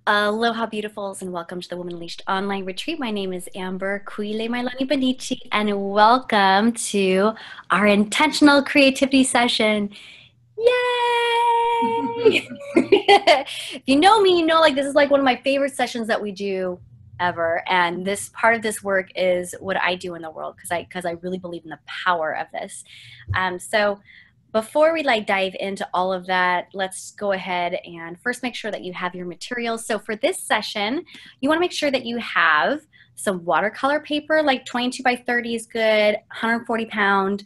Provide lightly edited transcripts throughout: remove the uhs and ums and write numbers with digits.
Aloha, beautifuls, and welcome to the Woman Unleashed online retreat. My name is Amber Kuile Mailani Benici, and welcome to our intentional creativity session. Yay! If you know me, you know like this is like one of my favorite sessions that we do ever. And this part of this work is what I do in the world because I really believe in the power of this. So before we dive into all of that, let's go ahead and first make sure that you have your materials. So for this session, you want to make sure that you have some watercolor paper, like 22 by 30 is good, 140 pound.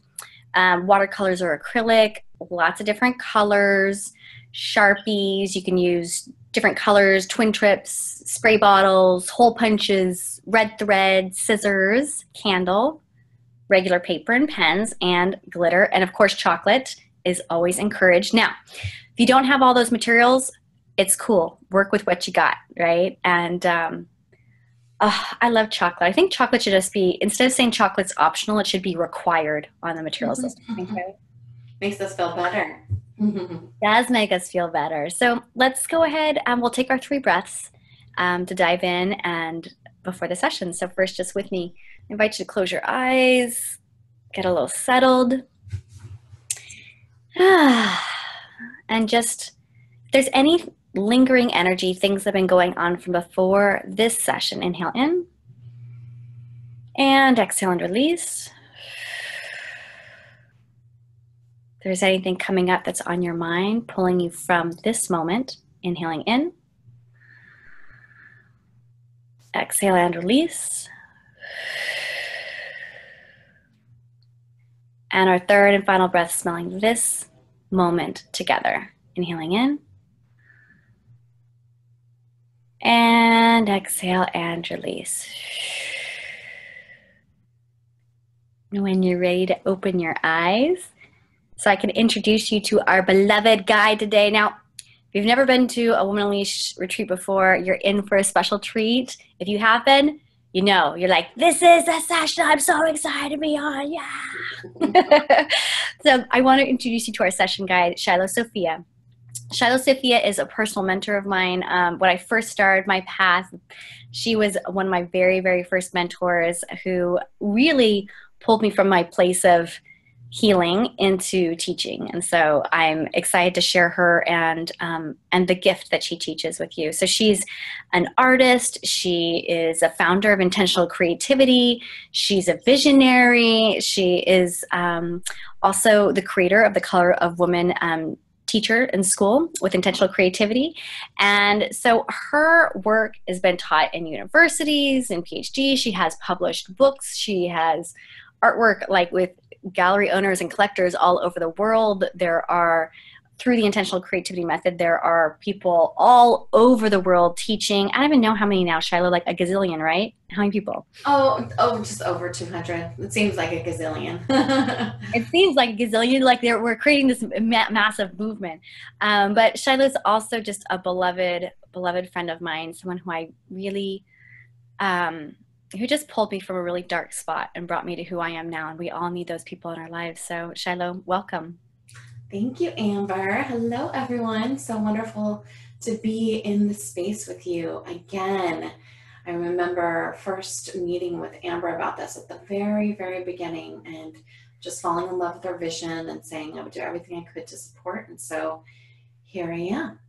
Watercolors or acrylic, lots of different colors, Sharpies. You can use different colors, twin trips, spray bottles, hole punches, red thread, scissors, candle, regular paper and pens, and glitter. And of course, chocolate is always encouraged. Now, if you don't have all those materials, it's cool. Work with what you got, right? And I love chocolate. I think chocolate should just be, instead of saying chocolate's optional, it should be required on the materials list. Makes us feel better. Does make us feel better. So let's go ahead and we'll take our 3 breaths to dive in and before the session. So first, just with me, I invite you to close your eyes, get a little settled. And just, if there's any lingering energy, things that have been going on from before this session, inhale in and exhale and release. If there's anything coming up that's on your mind, pulling you from this moment, inhaling in, exhale and release. And our third and final breath, smelling this moment together. Inhaling in. And exhale and release. When you're ready to open your eyes, so I can introduce you to our beloved guide today. Now, if you've never been to a Woman Unleashed retreat before, you're in for a special treat. If you have been, you know, you're like, this is the session I'm so excited to be on, yeah. So I want to introduce you to our session guide, Shiloh Sophia. Shiloh Sophia is a personal mentor of mine. When I first started my path, she was one of my very, very first mentors who really pulled me from my place of healing into teaching. And so I'm excited to share her and the gift that she teaches with you. So she's an artist. She is a founder of Intentional Creativity. She's a visionary. She is also the creator of the Color of Woman teacher in school with Intentional Creativity. And so her work has been taught in universities and PhD. She has published books. She has artwork like with gallery owners and collectors all over the world. There are, through the Intentional Creativity method, there are people all over the world teaching. I don't even know how many now, Shiloh, like a gazillion, right? How many people? Oh, just over 200. It seems like a gazillion. It seems like a gazillion, like we're creating this massive movement. But Shiloh is also just a beloved friend of mine, someone who I really, who just pulled me from a really dark spot and brought me to who I am now. And we all need those people in our lives. So Shiloh, welcome. Thank you, Amber. Hello, everyone. So wonderful to be in the space with you again. I remember first meeting with Amber about this at the very, very beginning and just falling in love with her vision and saying I would do everything I could to support. And so here I am.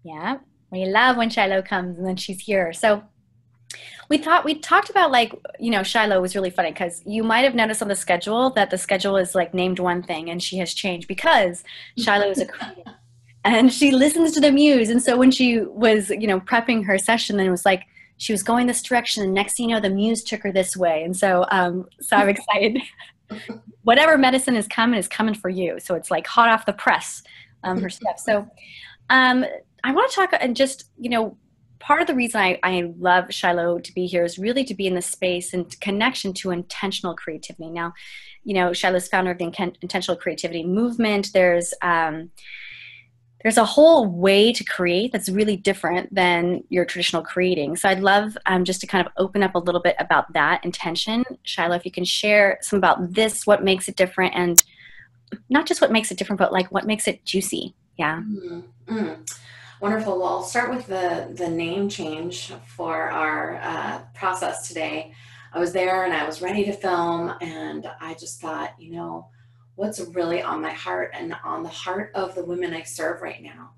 Yeah, we love when Shiloh comes and then she's here. So we talked about, like, you know, Shiloh was really funny because you might have noticed on the schedule that the schedule is like named one thing and she has changed because Shiloh is a creative and she listens to the muse. And so when she was, you know, prepping her session, then it was like she was going this direction and next thing you know, the muse took her this way. And so, so I'm excited. Whatever medicine is coming for you. So it's like hot off the press, her stuff. So I want to talk and just, you know, part of the reason I love Shiloh to be here is really to be in the space and connection to intentional creativity. Now, you know, Shiloh's founder of the Intentional Creativity movement. There's a whole way to create that's really different than your traditional creating. So I'd love just to kind of open up a little bit about that intention. Shiloh, if you can share some about this, what makes it different, and not just what makes it different, but like what makes it juicy. Yeah. Mm-hmm. Wonderful. Well, I'll start with the name change for our process today. I was there and I was ready to film, and I just thought, what's really on my heart and on the heart of the women I serve right now.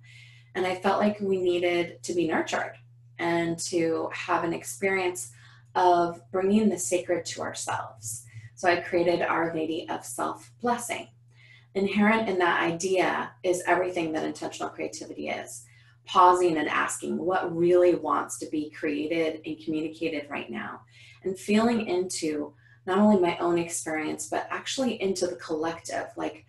And I felt like we needed to be nurtured and to have an experience of bringing the sacred to ourselves. So I created Our Lady of Self Blessing. Inherent in that idea is everything that intentional creativity is. Pausing and asking what really wants to be created and communicated right now, and feeling into not only my own experience, but actually into the collective. Like,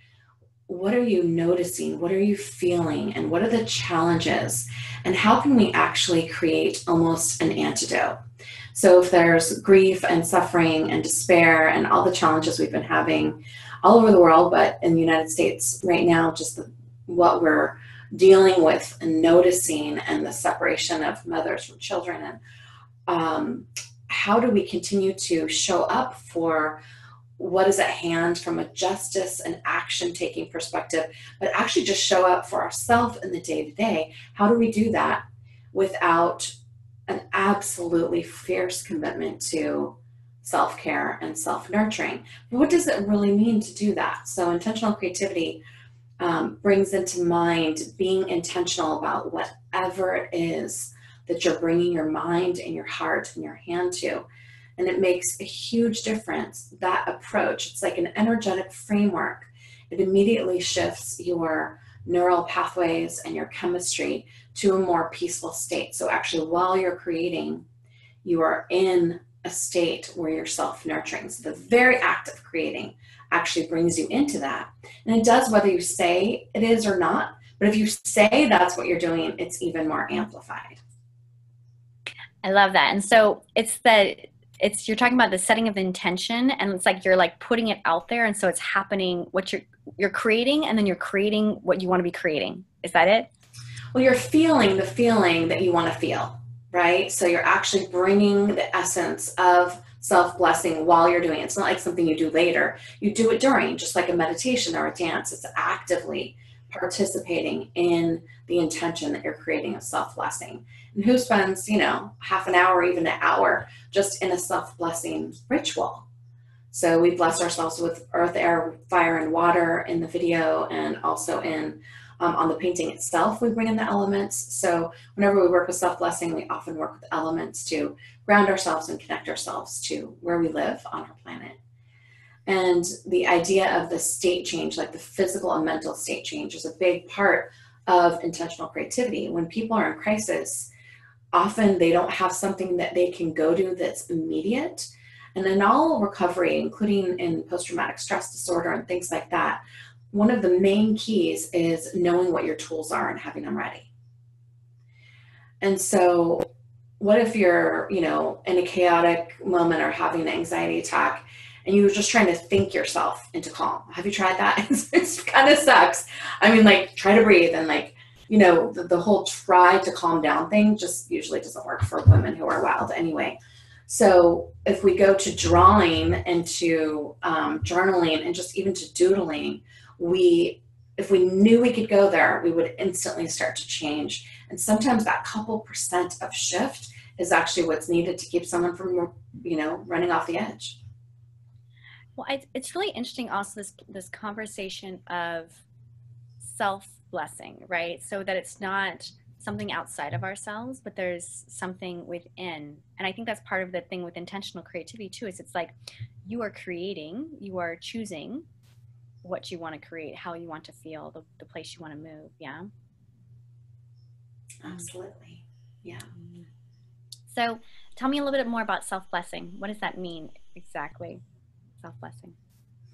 what are you noticing? What are you feeling? And what are the challenges? And how can we actually create almost an antidote? So if there's grief and suffering and despair and all the challenges we've been having all over the world, but in the United States right now, just what we're dealing with and noticing, and the separation of mothers from children, and how do we continue to show up for what is at hand from a justice and action taking perspective, but actually just show up for ourselves in the day to day? How do we do that without an absolutely fierce commitment to self-care and self-nurturing? What does it really mean to do that? So intentional creativity brings into mind being intentional about whatever it is that you're bringing your mind and your heart and your hand to. And it makes a huge difference. That approach, it's like an energetic framework. It immediately shifts your neural pathways and your chemistry to a more peaceful state. So actually, while you're creating, you are in a state where you're self-nurturing. So the very act of creating actually brings you into that. And it does whether you say it is or not. But if you say that's what you're doing, it's even more amplified. I love that. And so you're talking about the setting of intention, and it's like you're like putting it out there, and so it's happening. What you're creating, and then you're creating what you want to be creating. Is that it? Well, you're feeling the feeling that you want to feel, right? So you're actually bringing the essence of self-blessing while you're doing it. It's not like something you do later. You do it during, just like a meditation or a dance. It's actively participating in the intention that you're creating of self-blessing. And who spends, half an hour, even an hour, just in a self-blessing ritual? So we bless ourselves with earth, air, fire, and water in the video, and also on the painting itself, we bring in the elements. So whenever we work with self-blessing, we often work with elements to ground ourselves and connect ourselves to where we live on our planet. And the idea of the state change, like the physical and mental state change, is a big part of intentional creativity. When people are in crisis, often they don't have something that they can go to that's immediate. And in all recovery, including in post-traumatic stress disorder and things like that, one of the main keys is knowing what your tools are and having them ready. And so what if you're, in a chaotic moment or having an anxiety attack, and you were just trying to think yourself into calm? Have you tried that? It kind of sucks. I mean, like, try to breathe, and the whole try to calm down thing just usually doesn't work for women who are wild anyway. So if we go to drawing and to journaling and just even to doodling, if we knew we could go there, we would instantly start to change. And sometimes that couple percent of shift is actually what's needed to keep someone from, running off the edge. Well, it's really interesting also this conversation of self-blessing, right? So that it's not something outside of ourselves, but there's something within. And I think that's part of the thing with intentional creativity too, is it's like you are creating, you are choosing what you want to create, how you want to feel, the place you want to move. Yeah. Absolutely. Yeah. So tell me a little bit more about self-blessing. What does that mean exactly? Self-blessing.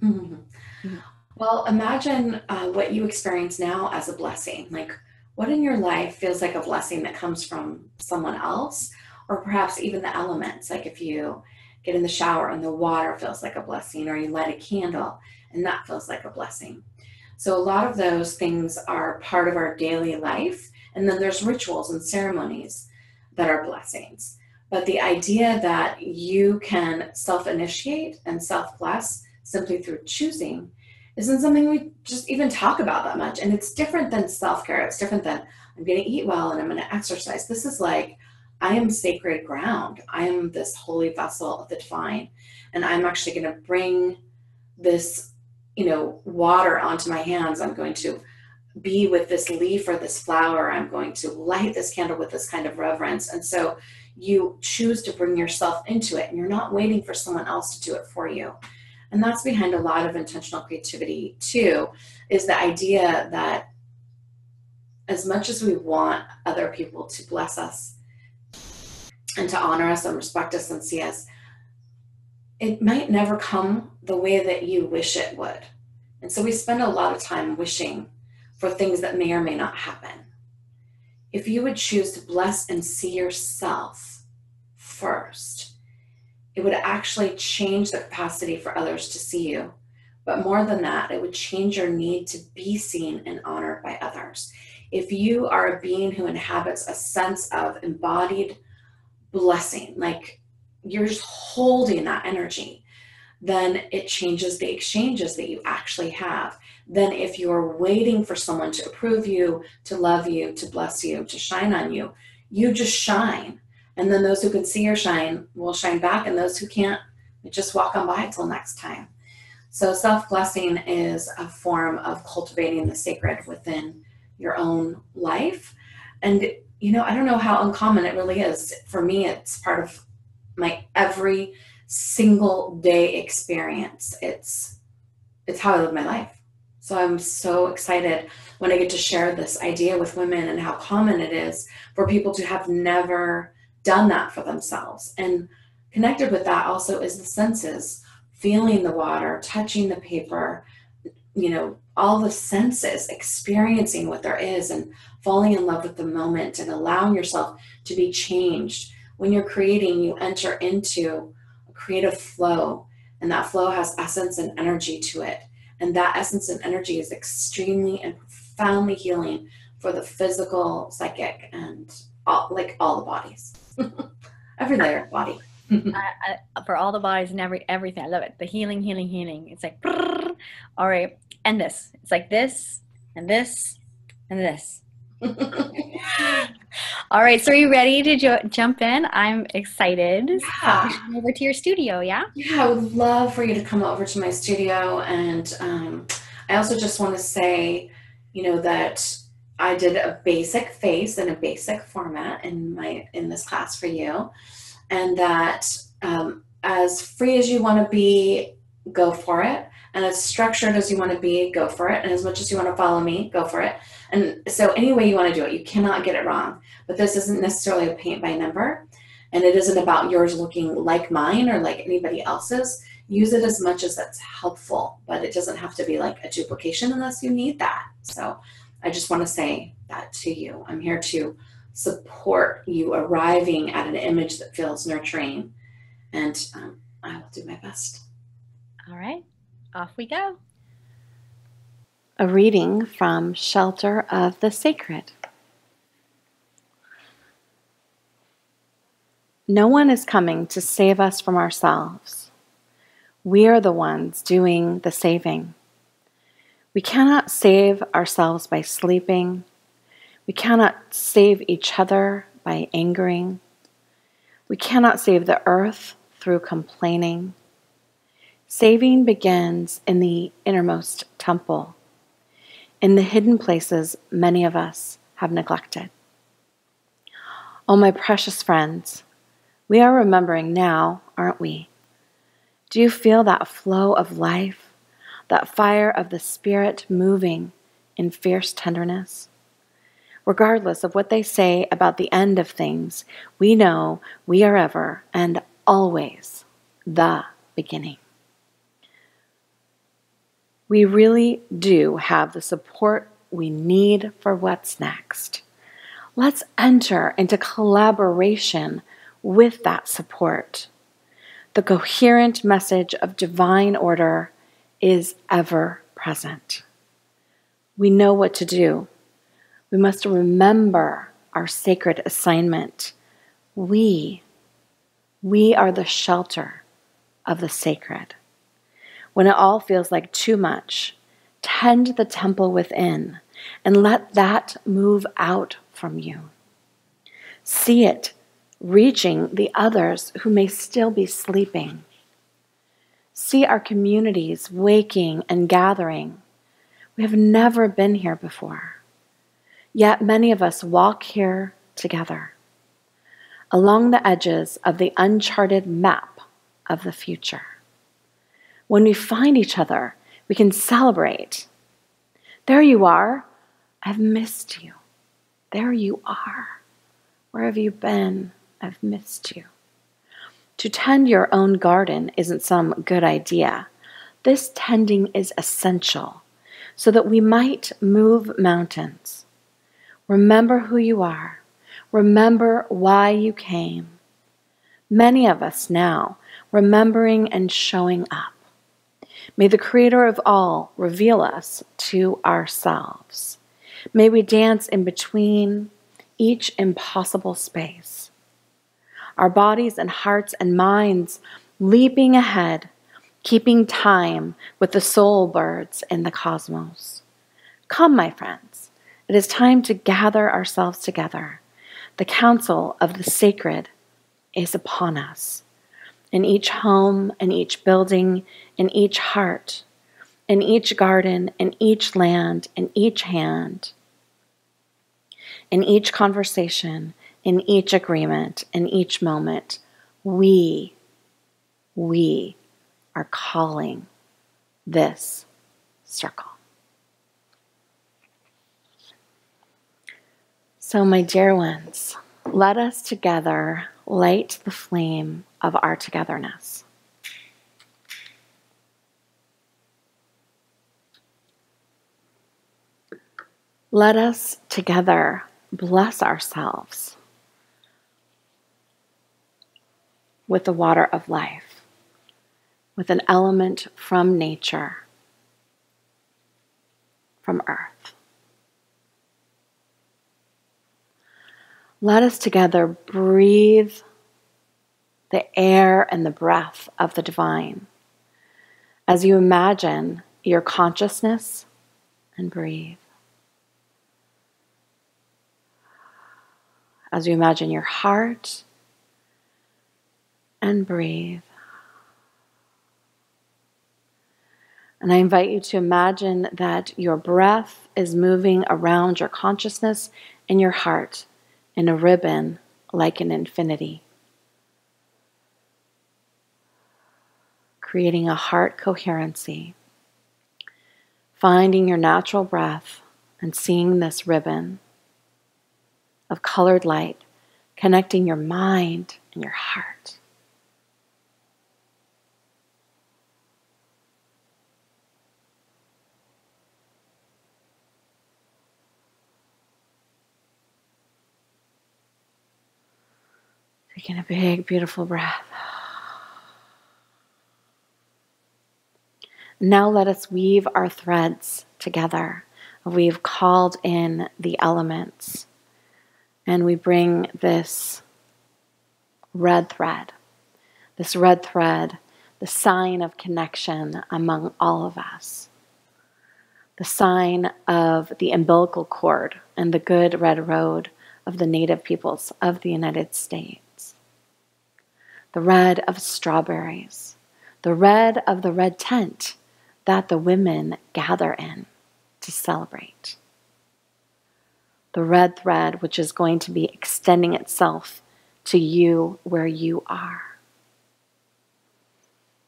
Mm-hmm. Mm-hmm. Well, imagine what you experience now as a blessing. Like, what in your life feels like a blessing that comes from someone else, or perhaps even the elements? Like if you get in the shower and the water feels like a blessing, or you light a candle and that feels like a blessing. So a lot of those things are part of our daily life. And then there's rituals and ceremonies that are blessings. But the idea that you can self-initiate and self-bless simply through choosing isn't something we just even talk about that much. And it's different than self-care. It's different than I'm going to eat well, and I'm going to exercise. This is like, I am sacred ground. I am this holy vessel of the divine. And I'm actually going to bring this, water onto my hands. I'm going to be with this leaf or this flower. I'm going to light this candle with this kind of reverence. And so you choose to bring yourself into it, and you're not waiting for someone else to do it for you. And that's behind a lot of intentional creativity too, is the idea that as much as we want other people to bless us and to honor us and respect us and see us, it might never come the way that you wish it would. And so we spend a lot of time wishing for things that may or may not happen. If you would choose to bless and see yourself first, it would actually change the capacity for others to see you. But more than that, it would change your need to be seen and honored by others. If you are a being who inhabits a sense of embodied blessing, like you're just holding that energy, then it changes the exchanges that you actually have. Then if you're waiting for someone to approve you, to love you, to bless you, to shine on you, you just shine. And then those who can see your shine will shine back, and those who can't, just walk on by till next time. So self-blessing is a form of cultivating the sacred within your own life. And, I don't know how uncommon it really is. For me, it's part of my every single day experience. It's how I live my life. So I'm so excited when I get to share this idea with women and how common it is for people to have never done that for themselves. And connected with that also is the senses, feeling the water, touching the paper, all the senses, experiencing what there is and falling in love with the moment and allowing yourself to be changed. When you're creating, you enter into a creative flow, and that flow has essence and energy to it. And that essence and energy is extremely and profoundly healing for the physical, psychic, and all the bodies. Every layer of body. For all the bodies and everything. I love it. The healing. It's like, all right, and this. It's like this, and this, and this. All right, so are you ready to jump in? I'm excited. Yeah. So come over to your studio, yeah? Yeah, I would love for you to come over to my studio. And I also just want to say, that I did a basic face in a basic format in this class for you. And that as free as you want to be, go for it. And as structured as you want to be, go for it. And as much as you want to follow me, go for it. And so any way you want to do it, you cannot get it wrong. But this isn't necessarily a paint by number. And it isn't about yours looking like mine or like anybody else's. Use it as much as that's helpful. But it doesn't have to be like a duplication unless you need that. So I just want to say that to you. I'm here to support you arriving at an image that feels nurturing. And I will do my best. All right, off we go. A reading from Shelter of the Sacred. No one is coming to save us from ourselves. We are the ones doing the saving. We cannot save ourselves by sleeping. We cannot save each other by angering. We cannot save the earth through complaining. Saving begins in the innermost temple, in the hidden places many of us have neglected. Oh, my precious friends, we are remembering now, aren't we? Do you feel that flow of life, that fire of the Spirit moving in fierce tenderness? Regardless of what they say about the end of things, we know we are ever and always the beginning. We really do have the support we need for what's next. Let's enter into collaboration with that support. The coherent message of divine order is ever present. We know what to do. We must remember our sacred assignment. We are the shelter of the sacred. When it all feels like too much, tend the temple within and let that move out from you. See it reaching the others who may still be sleeping. See our communities waking and gathering. We have never been here before, yet many of us walk here together, along the edges of the uncharted map of the future. When we find each other, we can celebrate. There you are. I've missed you. There you are. Where have you been? I've missed you. To tend your own garden isn't some good idea. This tending is essential so that we might move mountains. Remember who you are. Remember why you came. Many of us now remembering and showing up. May the Creator of all reveal us to ourselves. May we dance in between each impossible space. Our bodies and hearts and minds leaping ahead, keeping time with the soul birds in the cosmos. Come, my friends, it is time to gather ourselves together. The counsel of the sacred is upon us. In each home, in each building, in each heart, in each garden, in each land, in each hand, in each conversation, in each agreement, in each moment, we are calling this circle. So, my dear ones, let us together light the flame of our togetherness. Let us together bless ourselves with the water of life, with an element from nature, from earth. Let us together breathe the air and the breath of the divine as you imagine your consciousness and breathe. As you imagine your heart and breathe. And I invite you to imagine that your breath is moving around your consciousness and your heart in a ribbon like an infinity, creating a heart coherency, finding your natural breath and seeing this ribbon of colored light connecting your mind and your heart. Taking a big, beautiful breath. Now let us weave our threads together. We've called in the elements, and we bring this red thread, the sign of connection among all of us, the sign of the umbilical cord and the good red road of the native peoples of the United States. The red of strawberries, the red of the red tent that the women gather in to celebrate. The red thread which is going to be extending itself to you where you are.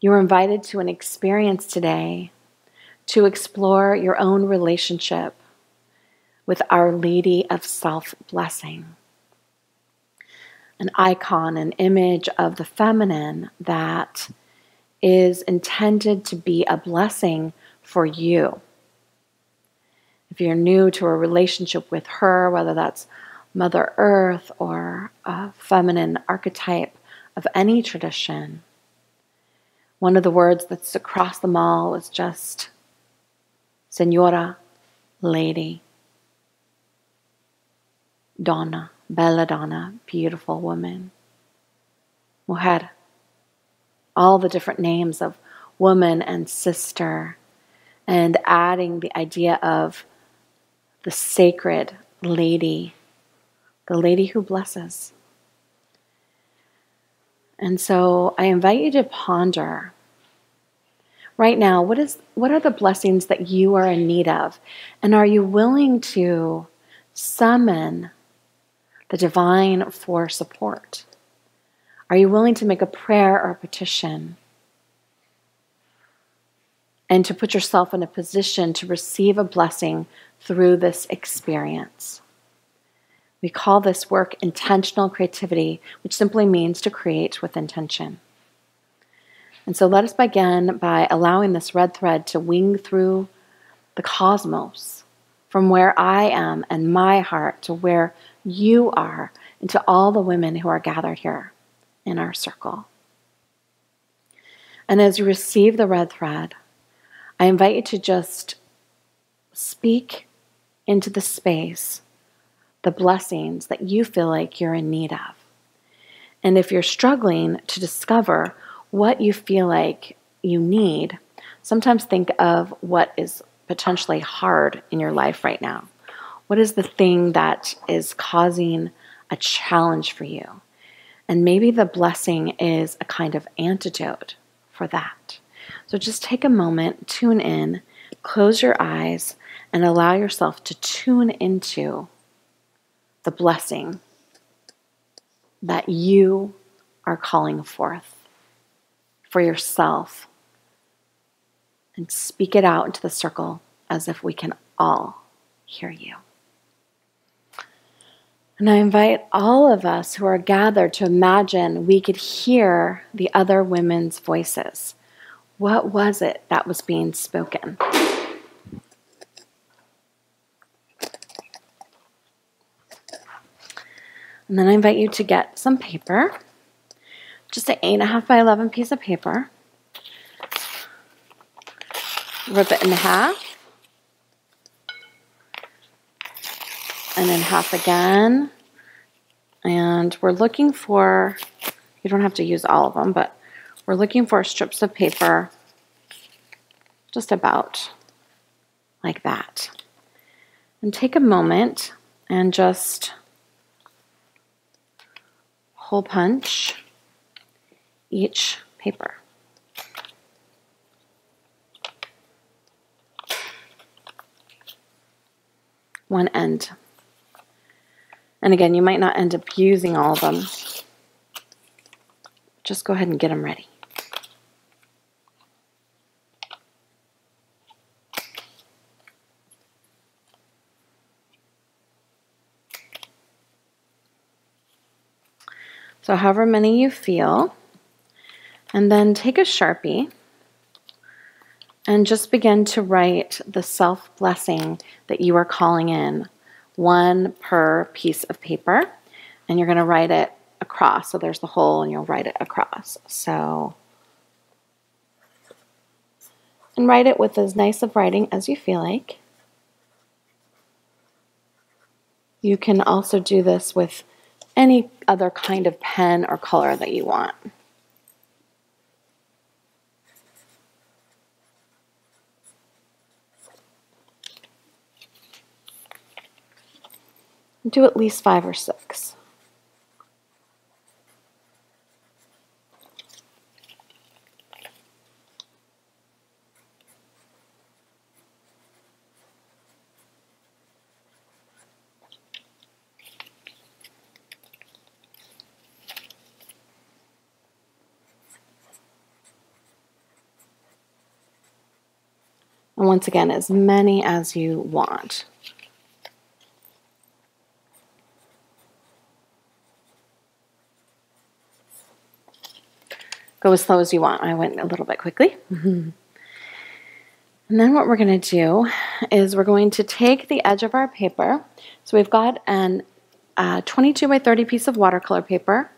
You are invited to an experience today to explore your own relationship with Our Lady of Self-Blessing, an icon, an image of the feminine that is intended to be a blessing for you. If you're new to a relationship with her, whether that's Mother Earth or a feminine archetype of any tradition, one of the words that's across them all is just Señora, Lady, Donna, Bella Donna, beautiful woman, Mujer, all the different names of woman and sister, and adding the idea of the sacred lady the lady who blesses. And so I invite you to ponder right now, what are the blessings that you are in need of? And are you willing to summon the divine for support? Are you willing to make a prayer or a petition? And to put yourself in a position to receive a blessing through this experience. We call this work intentional creativity, which simply means to create with intention. And so let us begin by allowing this red thread to wing through the cosmos, from where I am and my heart to where you are, and to all the women who are gathered here in our circle. And as you receive the red thread, I invite you to just speak into the space the blessings that you feel like you're in need of. And if you're struggling to discover what you feel like you need, sometimes think of what is potentially hard in your life right now. What is the thing that is causing a challenge for you? And maybe the blessing is a kind of antidote for that. So just take a moment, tune in, close your eyes, and allow yourself to tune into the blessing that you are calling forth for yourself. And speak it out into the circle as if we can all hear you. And I invite all of us who are gathered to imagine we could hear the other women's voices. What was it that was being spoken? And then I invite you to get some paper, just an 8.5 by 11 piece of paper. Rip it in half, and then half again. And we're looking for, you don't have to use all of them, but we're looking for strips of paper just about like that. And take a moment and just hole punch each paper. One end. And again, you might not end up using all of them. Just go ahead and get them ready. So however many you feel, and then take a Sharpie and just begin to write the self-blessing that you are calling in, one per piece of paper, and you're going to write it across. So there's the hole and you'll write it across. So, and write it with as nice of writing as you feel like. You can also do this with any other kind of pen or color that you want. Do at least 5 or 6. And once again, as many as you want. Go as slow as you want. I went a little bit quickly. And then what we're going to do is we're going to take the edge of our paper. So we've got an 22 by 30 piece of watercolor paper.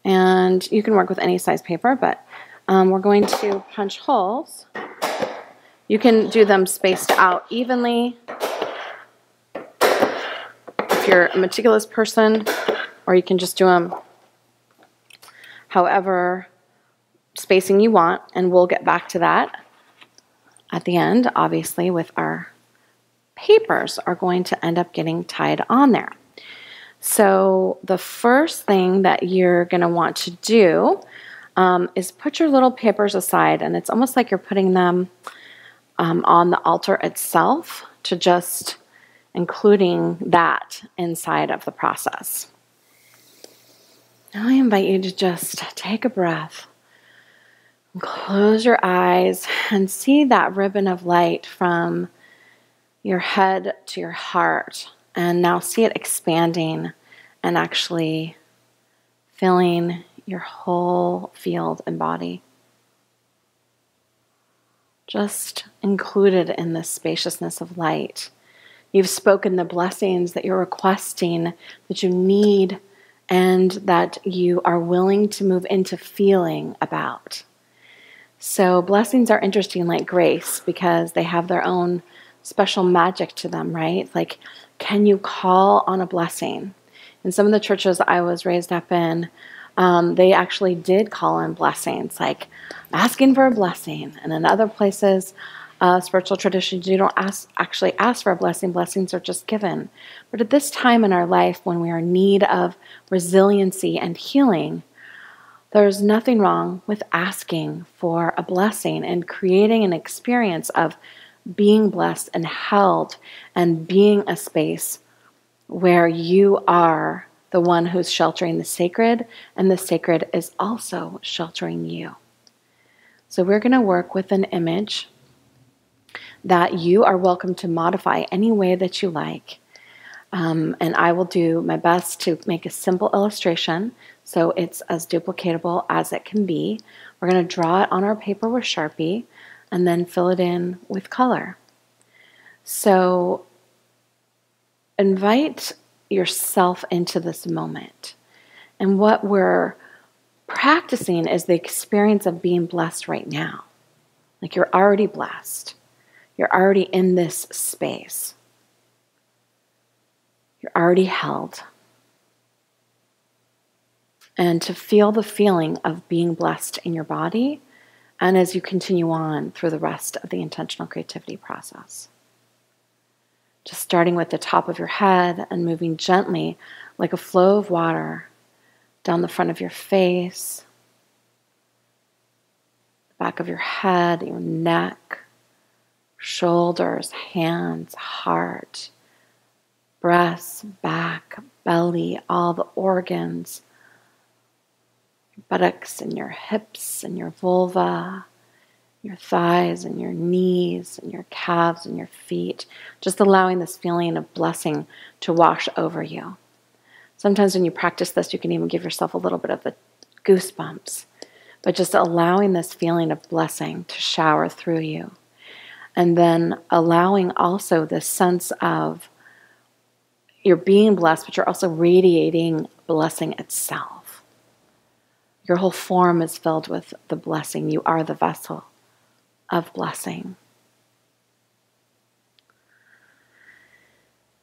And you can work with any size paper, but we're going to punch holes. You can do them spaced out evenly if you're a meticulous person, or you can just do them however spacing you want, and we'll get back to that at the end. Obviously, with our papers are going to end up getting tied on there. So the first thing that you're going to want to do is put your little papers aside, and it's almost like you're putting them on the altar itself, to just including that inside of the process. Now I invite you to just take a breath, and close your eyes, and see that ribbon of light from your head to your heart. And now see it expanding and actually filling your whole field and body. Just included in this spaciousness of light. You've spoken the blessings that you're requesting, that you need, and that you are willing to move into feeling about. So blessings are interesting like grace, because they have their own special magic to them, right? Like, can you call on a blessing? In some of the churches I was raised up in, they actually did call on blessings, like asking for a blessing. And in other places, spiritual traditions, you don't actually ask for a blessing. Blessings are just given. But at this time in our life, when we are in need of resiliency and healing, there's nothing wrong with asking for a blessing and creating an experience of being blessed and held, and being a space where you are the one who's sheltering the sacred, and the sacred is also sheltering you. So we're going to work with an image that you are welcome to modify any way that you like. And I will do my best to make a simple illustration so it's as duplicatable as it can be. We're going to draw it on our paper with Sharpie and then fill it in with color. So invite yourself into this moment. And what we're practicing is the experience of being blessed right now. Like, you're already blessed. You're already in this space. You're already held. And to feel the feeling of being blessed in your body, and as you continue on through the rest of the intentional creativity process. Just starting with the top of your head and moving gently like a flow of water down the front of your face, the back of your head, your neck, shoulders, hands, heart, breasts, back, belly, all the organs, your buttocks and your hips and your vulva, your thighs and your knees and your calves and your feet, just allowing this feeling of blessing to wash over you. Sometimes when you practice this, you can even give yourself a little bit of the goosebumps, but just allowing this feeling of blessing to shower through you. And then allowing also this sense of you're being blessed, but you're also radiating blessing itself. Your whole form is filled with the blessing. You are the vessel of blessing.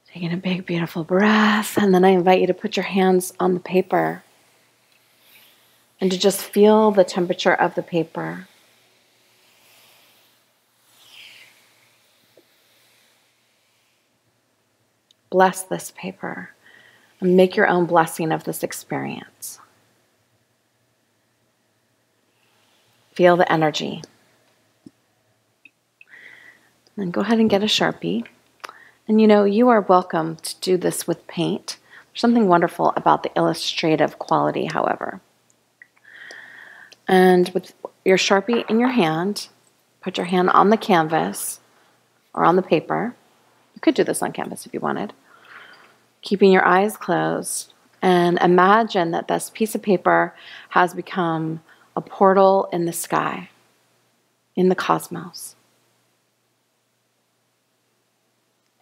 Taking a big, beautiful breath, and then I invite you to put your hands on the paper and to just feel the temperature of the paper. Bless this paper and make your own blessing of this experience. Feel the energy. Then go ahead and get a Sharpie. And you are welcome to do this with paint. There's something wonderful about the illustrative quality, however. And with your Sharpie in your hand, put your hand on the canvas or on the paper. You could do this on canvas if you wanted. Keeping your eyes closed, and imagine that this piece of paper has become a portal in the sky, in the cosmos.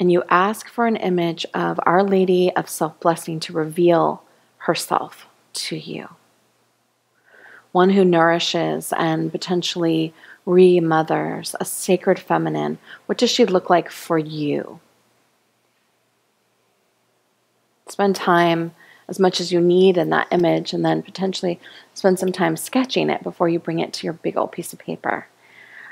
And you ask for an image of Our Lady of Self-Blessing to reveal herself to you. One who nourishes and potentially remothers, a sacred feminine. What does she look like for you? Spend time as much as you need in that image, and then potentially spend some time sketching it before you bring it to your big old piece of paper.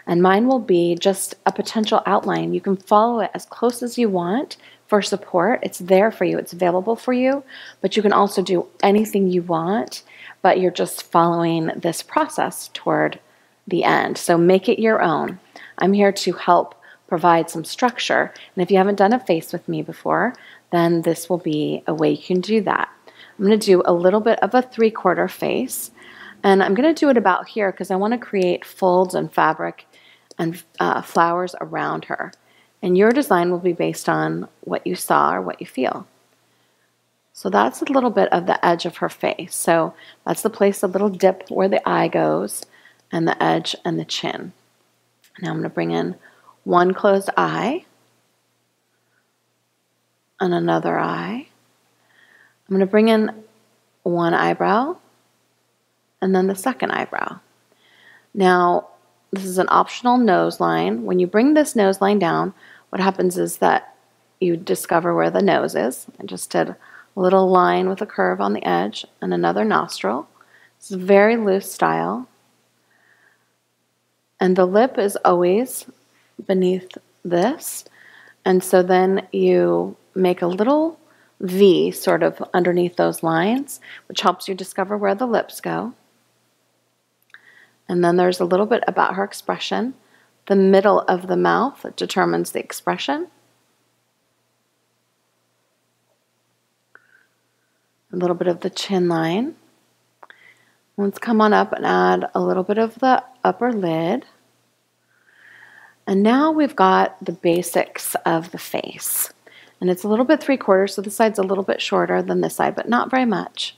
And mine will be just a potential outline. You can follow it as close as you want. for support. It's there for you. It's available for you, but you can also do anything you want, but you're just following this process toward the end. So make it your own. I'm here to help provide some structure. And if you haven't done a face with me before, then this will be a way you can do that. I'm going to do a little bit of a 3/4 face, and I'm going to do it about here because I want to create folds and fabric and flowers around her. And your design will be based on what you saw or what you feel. So that's a little bit of the edge of her face. So that's the place, a little dip where the eye goes, and the edge and the chin. Now I'm going to bring in one closed eye and another eye. I'm going to bring in one eyebrow and then the second eyebrow. Now, this is an optional nose line. When you bring this nose line down, what happens is that you discover where the nose is. I just did a little line with a curve on the edge and another nostril. It's a very loose style. And the lip is always beneath this. And so then you make a little V sort of underneath those lines, which helps you discover where the lips go. And then there's a little bit about her expression. The middle of the mouth determines the expression. A little bit of the chin line. Let's come on up and add a little bit of the upper lid. And now we've got the basics of the face. And it's a little bit 3/4, so this side's a little bit shorter than this side, but not very much.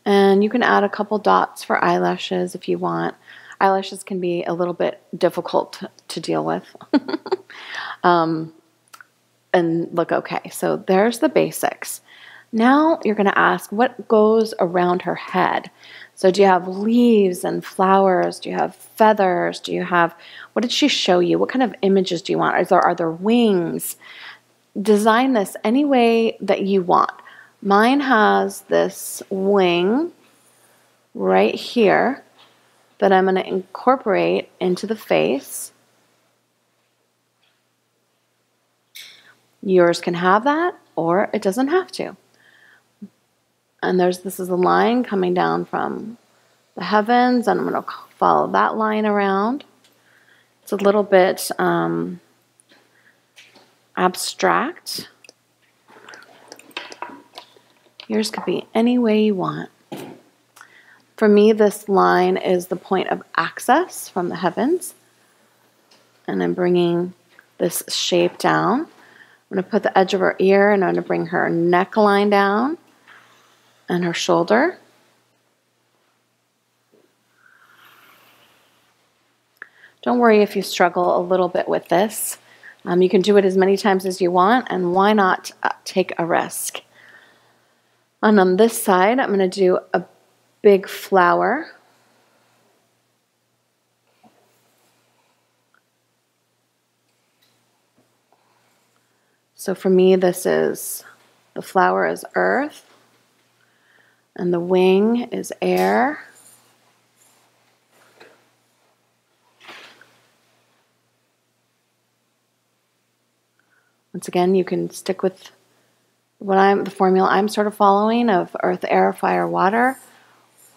And you can add a couple dots for eyelashes if you want. Eyelashes can be a little bit difficult to deal with and look okay. So there's the basics. Now you're going to ask what goes around her head. So do you have leaves and flowers? Do you have feathers? Do you have, what did she show you? What kind of images do you want? Are there wings? Design this any way that you want. Mine has this wing right here that I'm going to incorporate into the face. Yours can have that, or it doesn't have to. And this is a line coming down from the heavens, and I'm going to follow that line around. It's a little bit abstract. Yours could be any way you want. For me, this line is the point of access from the heavens. And I'm bringing this shape down. I'm going to put the edge of her ear, and I'm going to bring her neckline down and her shoulder. Don't worry if you struggle a little bit with this. You can do it as many times as you want, and why not take a risk? And on this side, I'm going to do a big flower. So for me, the flower is earth, and the wing is air. Once again, you can stick with the formula I'm sort of following of earth, air, fire, water,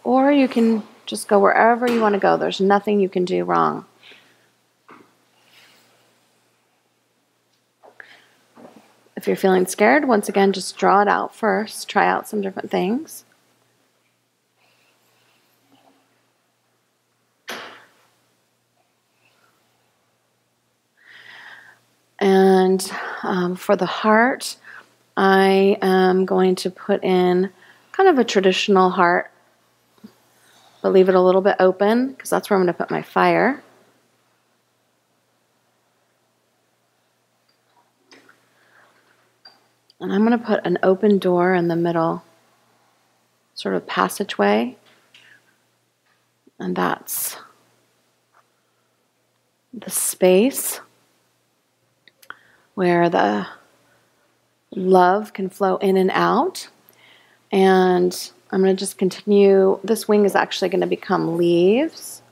or you can just go wherever you want to go. There's nothing you can do wrong. If you're feeling scared, once again, just draw it out first. Try out some different things. And for the heart, I am going to put in kind of a traditional heart, but leave it a little bit open because that's where I'm going to put my fire. And I'm going to put an open door in the middle, sort of passageway. And that's the space where the love can flow in and out. And I'm going to just continue. This wing is actually going to become leaves.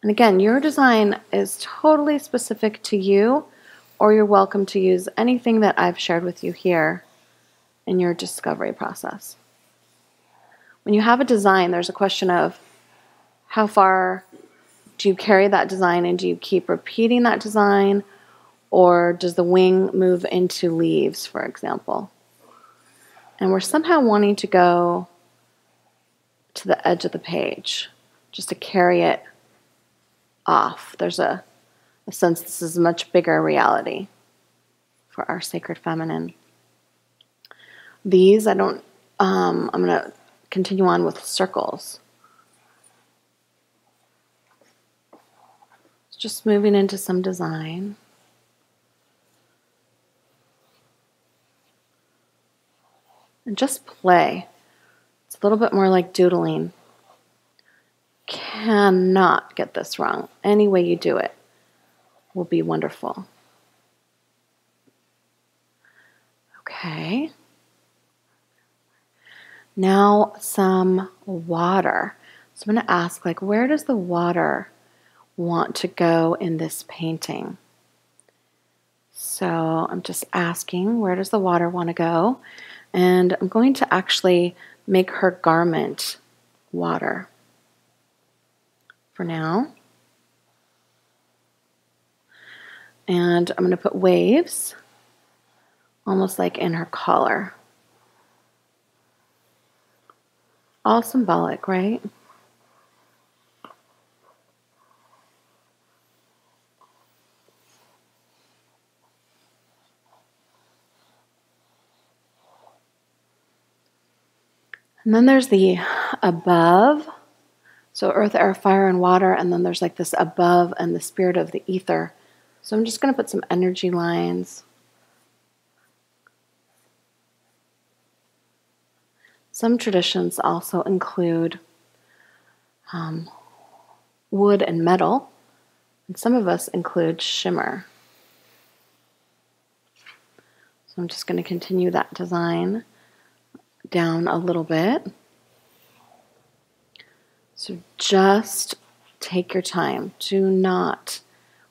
And again, your design is totally specific to you, or you're welcome to use anything that I've shared with you here in your discovery process. When you have a design, there's a question of how far do you carry that design, and do you keep repeating that design, or does the wing move into leaves, for example? And we're somehow wanting to go to the edge of the page, just to carry it off. There's a sense this is a much bigger reality for our sacred feminine. These, I'm going to continue on with circles. Just moving into some design. And just play. It's a little bit more like doodling. Cannot get this wrong. Any way you do it will be wonderful. Okay. Now some water. So I'm going to ask, like, where does the water want to go in this painting? So I'm just asking, where does the water want to go? And I'm going to actually make her garment water for now. And I'm going to put waves, almost like in her collar. All symbolic, right? And then there's the above. So earth, air, fire, and water. And then there's like this above and the spirit of the ether. So I'm just going to put some energy lines. Some traditions also include wood and metal. And some of us include shimmer. So I'm just going to continue that design down a little bit. So just take your time. Do not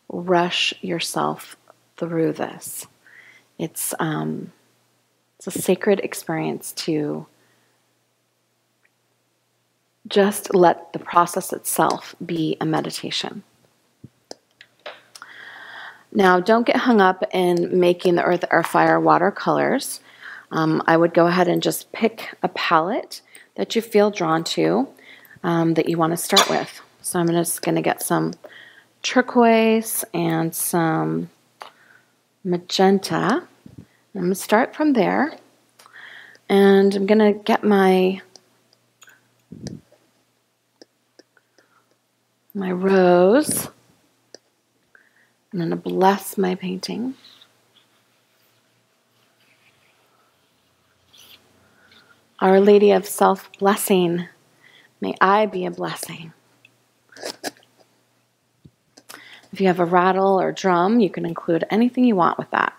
rush yourself through this. It's a sacred experience to just let the process itself be a meditation. Now, don't get hung up in making the earth, air, fire, water colors. I would go ahead and just pick a palette that you feel drawn to, that you want to start with. So I'm just going to get some turquoise and some magenta. I'm going to start from there. And I'm going to get my rose. I'm going to bless my painting. Our Lady of Self-Blessing, may I be a blessing. If you have a rattle or drum, you can include anything you want with that.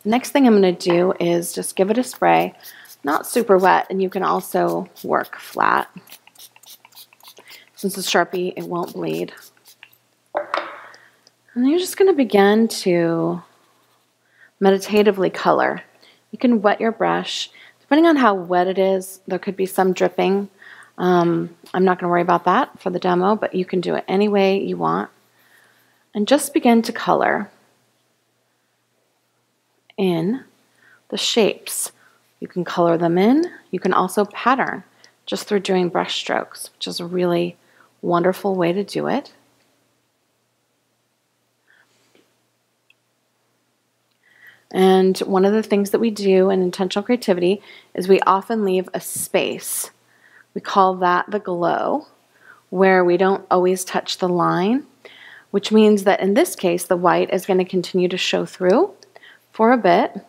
The next thing I'm going to do is just give it a spray, not super wet, and you can also work flat. Since it's Sharpie, it won't bleed. And you're just going to begin to meditatively color. You can wet your brush. Depending on how wet it is, there could be some dripping. I'm not going to worry about that for the demo, but you can do it any way you want. And just begin to color in the shapes. You can color them in. You can also pattern just through doing brush strokes, which is a really wonderful way to do it. And one of the things that we do in intentional creativity is we often leave a space. We call that the glow, where we don't always touch the line, which means that in this case, the white is going to continue to show through for a bit,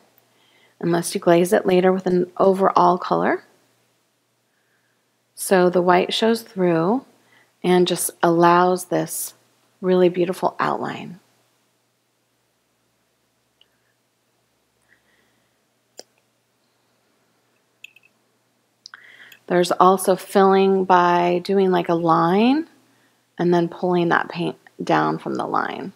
unless you glaze it later with an overall color. So the white shows through and just allows this really beautiful outline. There's also filling by doing like a line and then pulling that paint down from the line.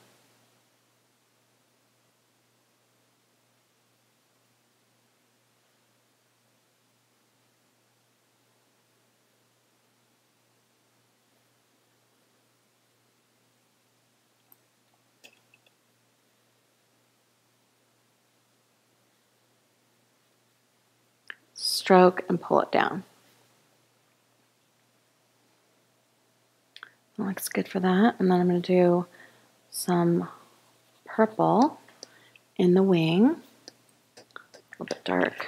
Stroke and pull it down. That looks good for that. And then I'm going to do some purple in the wing. A little bit dark.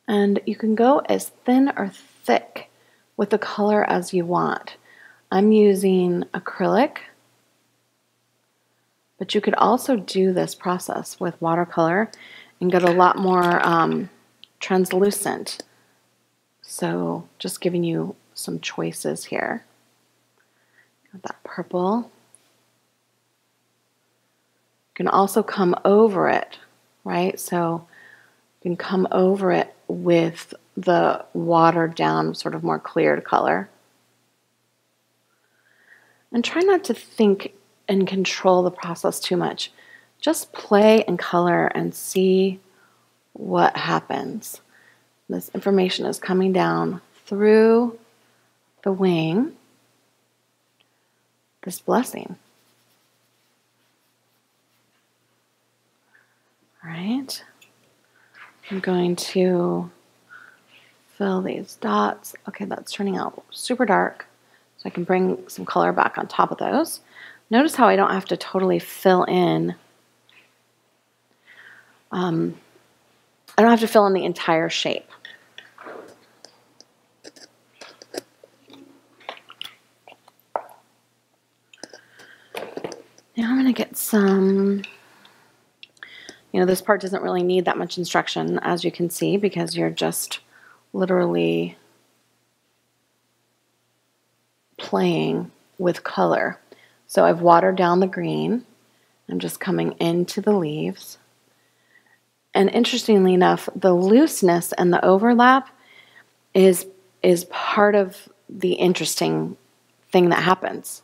And you can go as thin or thick with the color as you want. I'm using acrylic, but you could also do this process with watercolor and get a lot more translucent. So just giving you some choices here. Got that purple. You can also come over it, right? So you can come over it with the watered down, sort of more cleared color. And try not to think and control the process too much. Just play and color and see what happens. This information is coming down through the wing, this blessing. All right. I'm going to fill these dots. Okay, that's turning out super dark, so I can bring some color back on top of those. Notice how I don't have to totally fill in. I don't have to fill in the entire shape. Now I'm going to get some, this part doesn't really need that much instruction, as you can see, because you're just literally playing with color. So I've watered down the green. I'm just coming into the leaves. And interestingly enough, the looseness and the overlap is part of the interesting thing that happens.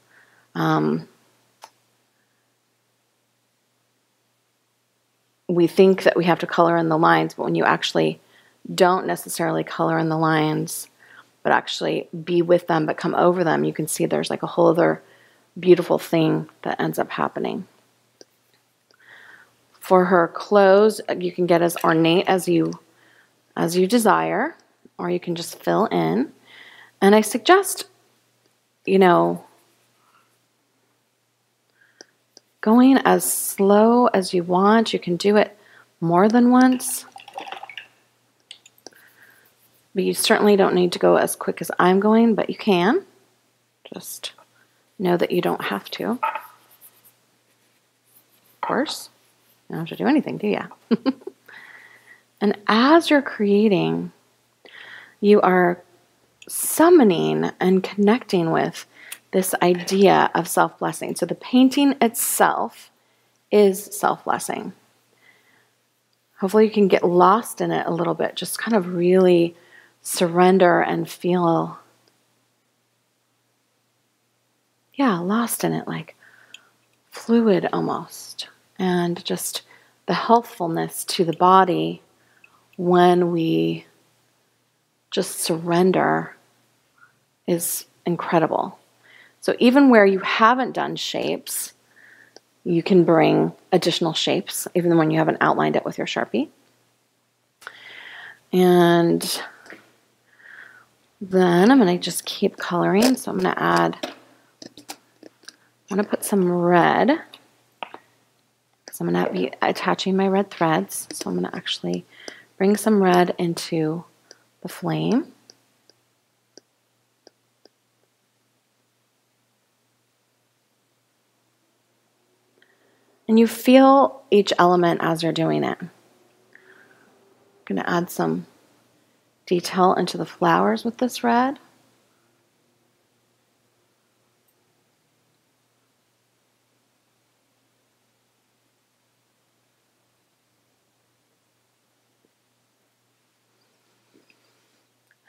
We think that we have to color in the lines, but when you actually don't necessarily color in the lines, but actually be with them, but come over them, you can see there's like a whole other beautiful thing that ends up happening. For her clothes, you can get as ornate as you desire, or you can just fill in. And I suggest, going as slow as you want. You can do it more than once. But you certainly don't need to go as quick as I'm going, but you can. Just know that you don't have to. Of course. You don't have to do anything, do you? And as you're creating, you are summoning and connecting with this idea of self-blessing. So the painting itself is self-blessing. Hopefully you can get lost in it a little bit. Just kind of really surrender and feel, lost in it, like fluid almost. And just the healthfulness to the body when we just surrender is incredible. So even where you haven't done shapes, you can bring additional shapes, even when you haven't outlined it with your Sharpie. And then I'm going to just keep coloring. So I'm going to put some red, because I'm going to be attaching my red threads. So I'm going to actually bring some red into the flame. And you feel each element as you're doing it. I'm going to add some detail into the flowers with this red.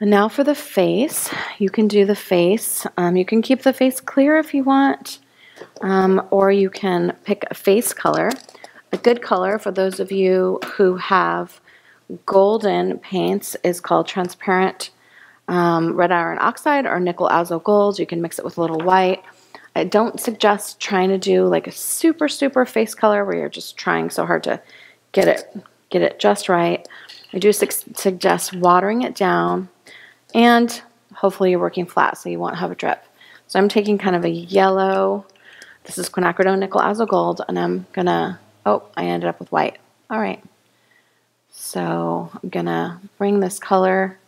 And now for the face. You can do the face. You can keep the face clear if you want, or you can pick a face color. A good color for those of you who have golden paints is called transparent red iron oxide or nickel azo gold. You can mix it with a little white. I don't suggest trying to do like a super face color where you're just trying so hard to get it just right. I do suggest watering it down, and hopefully you're working flat so you won't have a drip. So I'm taking kind of a yellow, this is quinacridone nickel azo gold, and I'm gonna, oh, I ended up with white. All right. So I'm gonna bring this color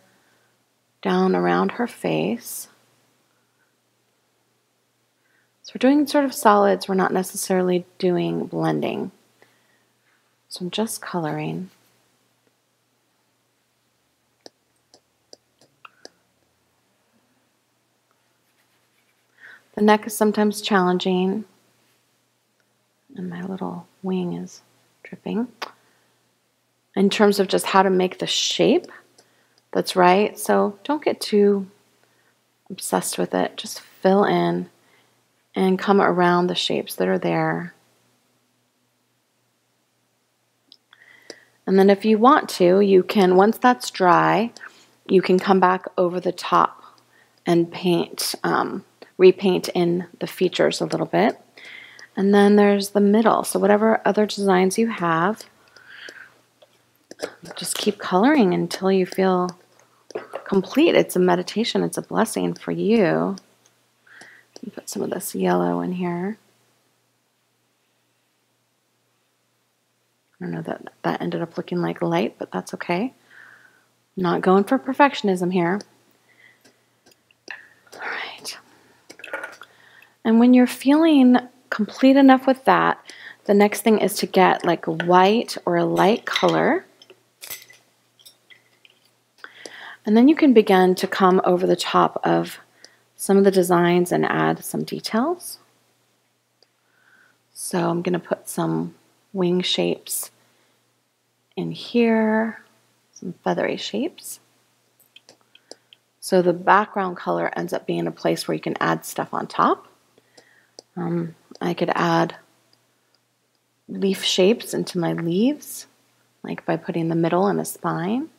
down around her face. So we're doing sort of solids, we're not necessarily doing blending. So I'm just coloring. The neck is sometimes challenging, and my little wing is dripping. In terms of just how to make the shape that's right, so don't get too obsessed with it. Just fill in and come around the shapes that are there. And then if you want to, you can, once that's dry, you can come back over the top and paint, repaint in the features a little bit. And then there's the middle. So whatever other designs you have, just keep coloring until you feel complete. It's a meditation. It's a blessing for you. Let me put some of this yellow in here. I don't know that that ended up looking like light, but that's okay. I'm not going for perfectionism here. All right. And when you're feeling complete enough with that, the next thing is to get like a white or a light color. And then you can begin to come over the top of some of the designs and add some details. So I'm going to put some wing shapes in here, some feathery shapes. So the background color ends up being a place where you can add stuff on top. I could add leaf shapes into my leaves, like by putting the middle and a spine.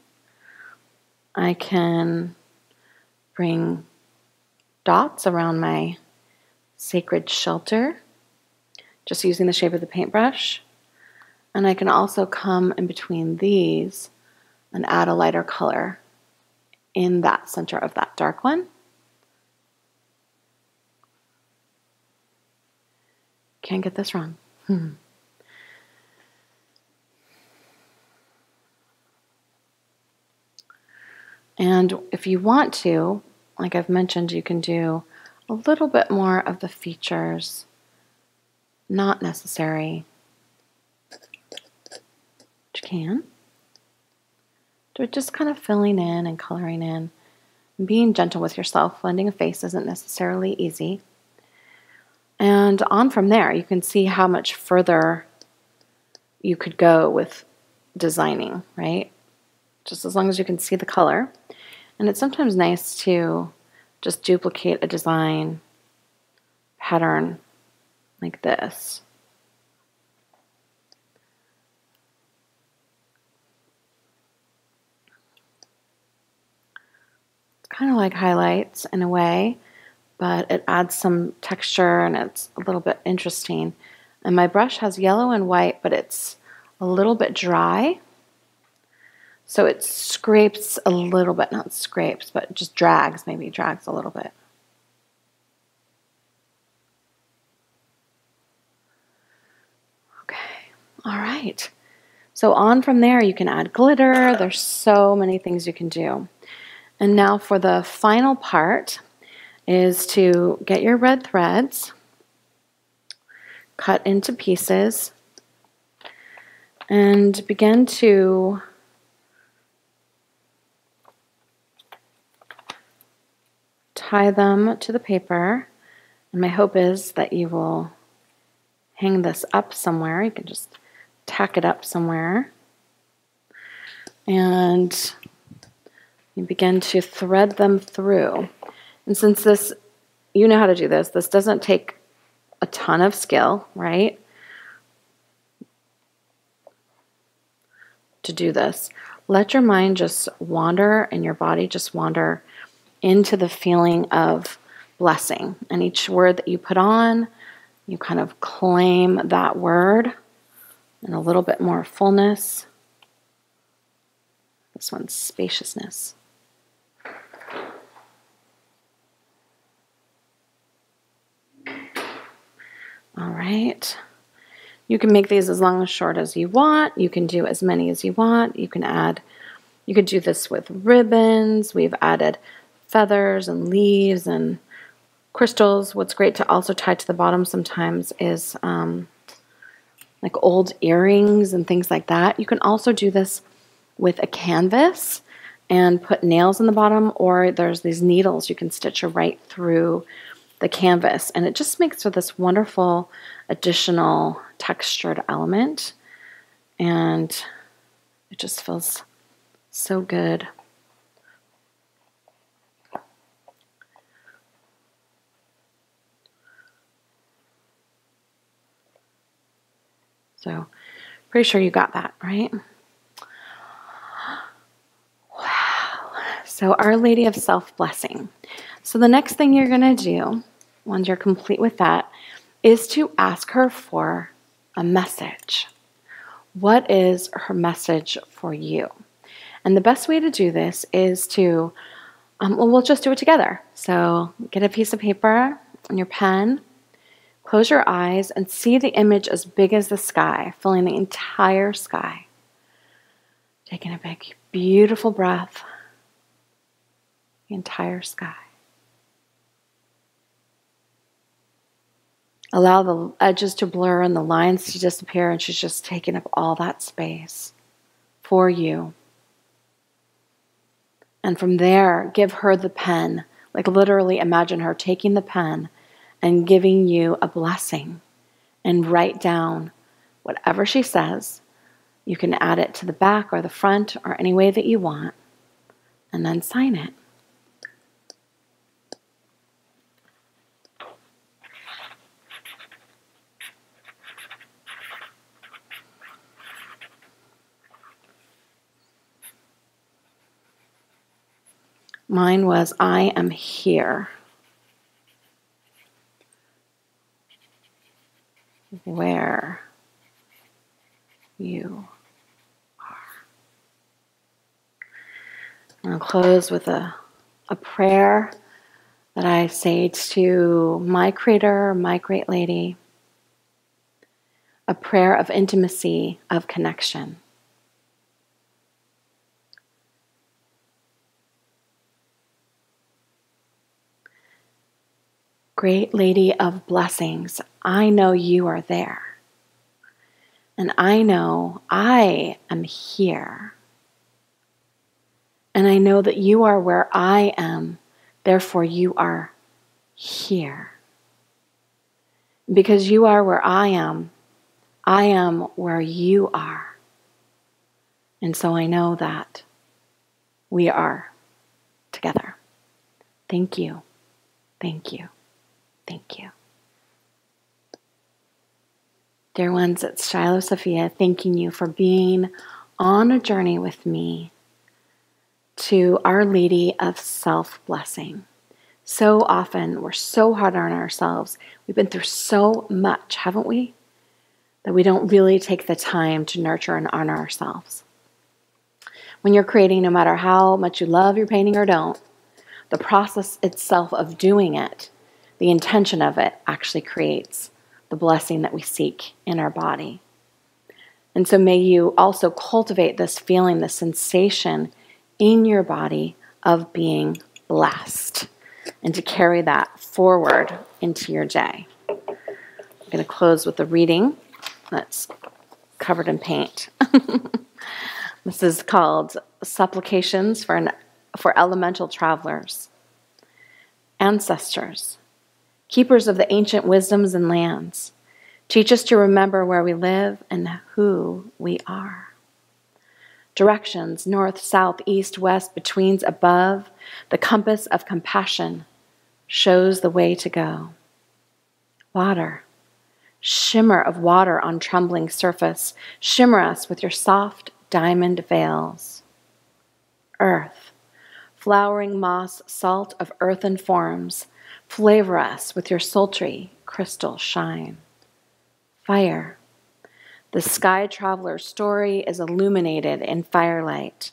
I can bring dots around my sacred shelter, just using the shape of the paintbrush. And I can also come in between these and add a lighter color in that center of that dark one. Can't get this wrong. And if you want to, like I've mentioned, you can do a little bit more of the features. Not necessary. But you can. So just kind of filling in and coloring in. And being gentle with yourself. Blending a face isn't necessarily easy. And on from there, you can see how much further you could go with designing, right? Just as long as you can see the color. And it's sometimes nice to just duplicate a design pattern like this. It's kind of like highlights in a way, but it adds some texture and it's a little bit interesting. And my brush has yellow and white, but it's a little bit dry. So it scrapes a little bit, not scrapes, but just drags, maybe drags a little bit. Okay, all right. So on from there, you can add glitter. There's so many things you can do. And now for the final part is to get your red threads, cut into pieces, and begin to tie them to the paper. And my hope is that you will hang this up somewhere. You can just tack it up somewhere. And You begin to thread them through. And since this, you know how to do this, this doesn't take a ton of skill, right? To do this. Let your mind just wander and your body just wander into the feeling of blessing. And each word that you put on, you kind of claim that word and a little bit more fullness. This one's spaciousness. All right. You can make these as long as short as you want. You can do as many as you want. You could do this with ribbons. We've added feathers and leaves and crystals. What's great to also tie to the bottom sometimes is like old earrings and things like that. You can also do this with a canvas and put nails in the bottom, or there's these needles you can stitch right through the canvas, and it just makes for this wonderful additional textured element, and it just feels so good. So, pretty sure you got that, right? Wow. So, Our Lady of Self-Blessing. So the next thing you're going to do, once you're complete with that, is to ask her for a message. What is her message for you? And the best way to do this is to, we'll just do it together. So get a piece of paper and your pen, close your eyes, and see the image as big as the sky, filling the entire sky. Taking a big, beautiful breath, the entire sky. Allow the edges to blur and the lines to disappear, and she's just taking up all that space for you. And from there, give her the pen. Like literally imagine her taking the pen and giving you a blessing. And write down whatever she says. You can add it to the back or the front or any way that you want. And then sign it. Mine was, I am here. Where you are. I'll close with a prayer that I say to my Creator, my Great Lady. A prayer of intimacy, of connection. Great Lady of Blessings, I know you are there. And I know I am here. And I know that you are where I am, therefore you are here. Because you are where I am where you are. And so I know that we are together. Thank you. Thank you. Thank you. Dear ones, it's Shiloh Sophia thanking you for being on a journey with me to Our Lady of Self-Blessing. So often, we're so hard on ourselves. We've been through so much, haven't we? That we don't really take the time to nurture and honor ourselves. When you're creating, no matter how much you love your painting or don't, the process itself of doing it, the intention of it actually creates the blessing that we seek in our body. And so may you also cultivate this feeling, this sensation in your body of being blessed, and to carry that forward into your day. I'm going to close with a reading that's covered in paint. This is called Supplications for Elemental Travelers. Ancestors, keepers of the ancient wisdoms and lands, teach us to remember where we live and who we are. Directions, north, south, east, west, betweens, above, the compass of compassion shows the way to go. Water, shimmer of water on trembling surface, shimmer us with your soft diamond veils. Earth, flowering moss, salt of earthen forms, flavor us with your sultry crystal shine. Fire, the sky traveler's story is illuminated in firelight.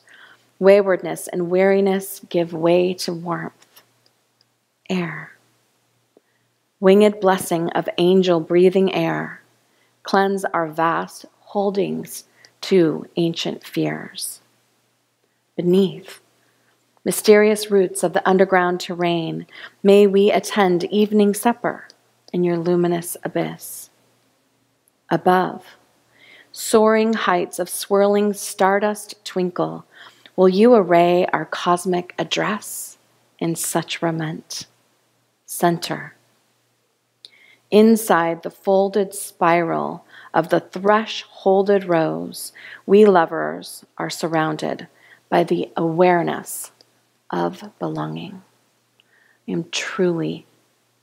Waywardness and weariness give way to warmth. Air, winged blessing of angel breathing air, cleanse our vast holdings to ancient fears. Beneath, mysterious roots of the underground terrain, may we attend evening supper in your luminous abyss. Above, soaring heights of swirling stardust twinkle, will you array our cosmic address in such raiment? Center, inside the folded spiral of the thresh-holded rose, we lovers are surrounded by the awareness of belonging. I am truly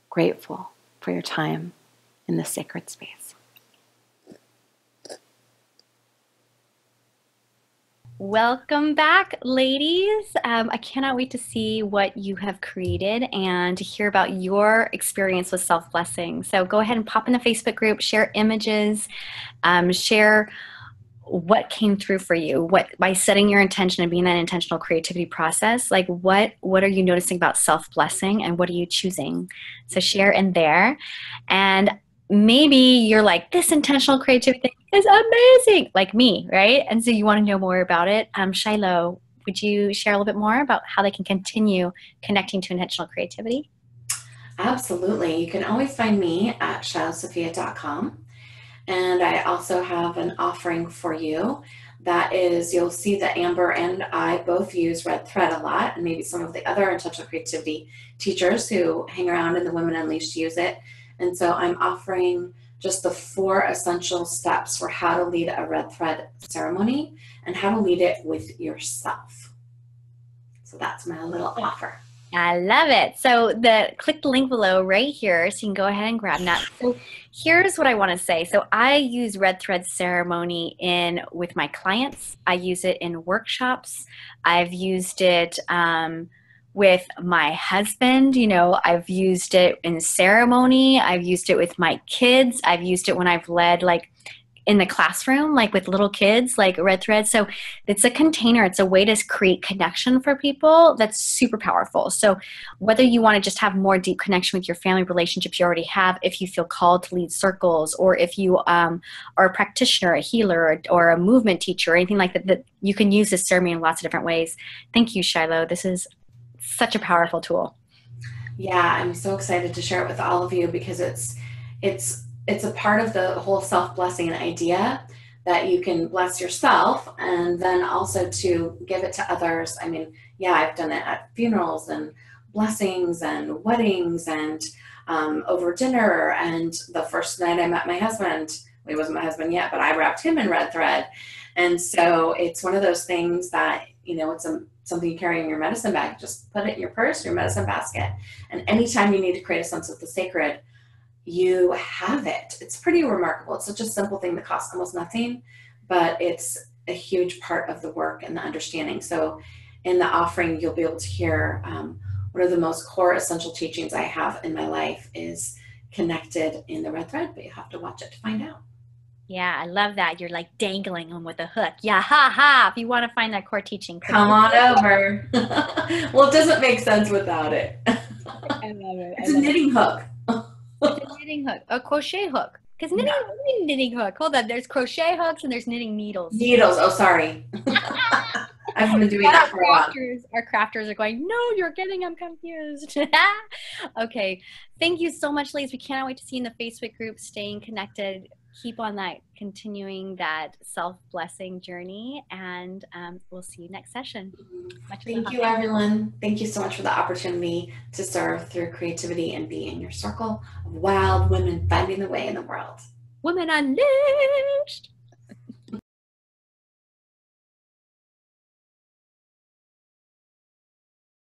grateful for your time in this sacred space. Welcome back, ladies. I cannot wait to see what you have created and to hear about your experience with self-blessing. So go ahead and pop in the Facebook group, share images, share what came through for you, what by setting your intention and being that intentional creativity process, like what are you noticing about self-blessing and what are you choosing? So share in there. And maybe you're like, this intentional creativity thing is amazing, like me, right? And so you want to know more about it. Shiloh, would you share a little bit more about how they can continue connecting to intentional creativity? Absolutely. You can always find me at shilohsophia.com. And I also have an offering for you that is, you'll see that Amber and I both use red thread a lot, and maybe some of the other intentional creativity teachers who hang around in the Women Unleashed use it. And so I'm offering just the 4 essential steps for how to lead a red thread ceremony and how to lead it with yourself. So that's my little offer. I love it. So click the link below right here so you can go ahead and grab that. So here's what I want to say. So I use red thread ceremony with my clients. I use it in workshops. I've used it with my husband. I've used it in ceremony. I've used it with my kids. I've used it when I've led in the classroom, like with little kids, like red thread. So it's a container. It's a way to create connection for people that's super powerful. So whether you want to just have more deep connection with your family relationships you already have, if you feel called to lead circles, or if you are a practitioner, a healer, or a movement teacher, or anything like that you can use this ceremony in lots of different ways. Thank you, Shiloh. This is such a powerful tool. Yeah, I'm so excited to share it with all of you because it's a part of the whole self-blessing idea that you can bless yourself and then also to give it to others. I mean, yeah, I've done it at funerals and blessings and weddings and over dinner. And the first night I met my husband, well, he wasn't my husband yet, but I wrapped him in red thread. And so it's one of those things that, it's something you carry in your medicine bag. Just put it in your purse, your medicine basket. And anytime you need to create a sense of the sacred, you have it. It's pretty remarkable. It's such a simple thing that costs almost nothing, but it's a huge part of the work and the understanding. So in the offering, you'll be able to hear one of the most core essential teachings I have in my life is connected in the red thread, but you have to watch it to find out. Yeah, I love that. You're like dangling them with a hook. Yeah, ha, ha. If you want to find that core teaching, come on over. Well, it doesn't make sense without it. I love it. It's a knitting hook. It's a knitting hook, a crochet hook. Because knitting hook. Hold on, there's crochet hooks and there's knitting needles. Needles. Oh, sorry. I've been doing that for a while. Our crafters are going, no, you're getting them confused. Okay. Thank you so much, ladies. We cannot wait to see you in the Facebook group, staying connected. Keep on continuing that self-blessing journey, and we'll see you next session. Thank you, everyone. Thank you so much for the opportunity to serve through creativity and be in your circle of wild women finding the way in the world. Women Unleashed.